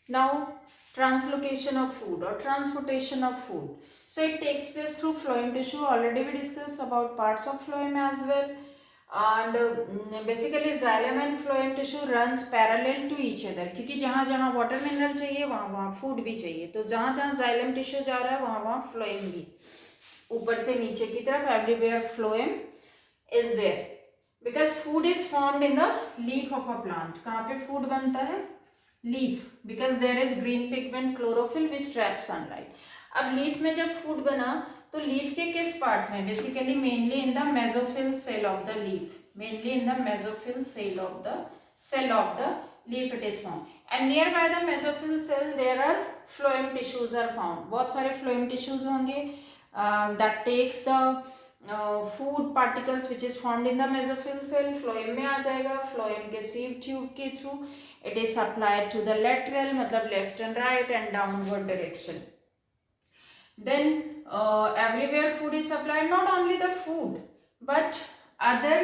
Now, translocation of food or transportation of food. So it takes place through phloem tissue. Already we discussed about parts of phloem as well. And basically xylem and phloem tissue runs parallel to each other, क्योंकि जहाँ जहाँ water mineral चाहिए वहाँ वहाँ food भी चाहिए, तो जहाँ जहाँ xylem टिश्यू जा रहा है वहाँ वहाँ phloem भी, ऊपर से नीचे की तरफ everywhere phloem is there, because food is formed in the leaf of a plant. कहाँ पे food बनता है? Leaf, because there is green pigment chlorophyll which trap sunlight. अब लीफ में जब फूड बना तो लीफ के किस पार्ट में? Basically mainly in the mesophyll cell of the leaf, mainly in the mesophyll cell of the leaf it is found, and near by the mesophyll cell there are phloem tissues are found. बहुत सारे phloem tissues होंगे that takes the food particles which is formed in the mesophyll cell, phloem में आ जाएगा. Phloem के sieve tube के through it is supplied to the lateral, मतलब left and right and downward direction. Then everywhere food is supplied, not only the food but other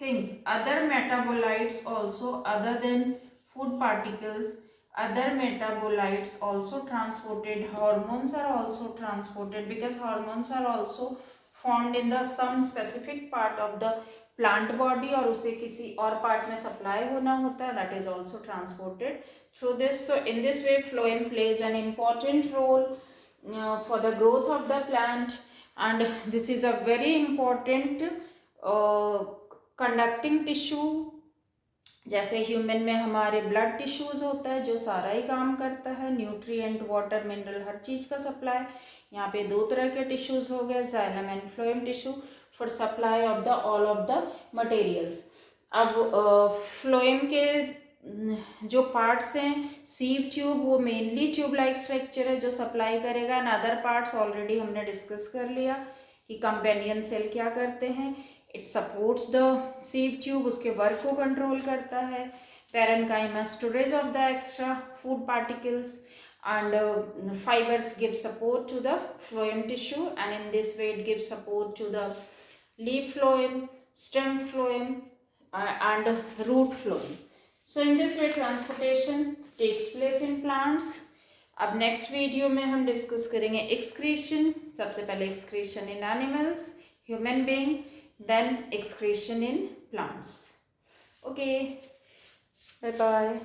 things, other metabolites also, other than food particles, other metabolites also transported. Hormones are also transported, because hormones are also formed in the some specific part of the plant body और उसे किसी और part में supply होना होता है, that is also transported through this. So in this way phloem plays an important role for the growth of the plant, and this is a very important conducting tissue. जैसे human में हमारे blood tissues होता है जो सारा ही काम करता है, न्यूट्रिएंट, वाटर, मिनरल, हर चीज़ का सप्लाई. यहाँ पे दो तरह के टिश्यूज हो गए, xylem and phloem tissue, for supply of the all of the materials. अब फ्लोएम के जो पार्ट्स हैं, सीव ट्यूब, वो मेनली ट्यूब लाइक स्ट्रक्चर है जो सप्लाई करेगा, एंड अदर पार्ट्स ऑलरेडी हमने डिस्कस कर लिया कि कंपेनियन सेल क्या करते हैं. It supports the sieve tube, उसके वर्क को कंट्रोल करता है. Parenchyma storage of the extra food particles, and fibers give support to the phloem tissue, and in this way it gives support to the leaf phloem, stem phloem, and root phloem. So in this way transportation takes place in plants. अब next video में हम discuss करेंगे excretion. सबसे पहले excretion in animals, human being, then excretion in plants. Okay, bye bye.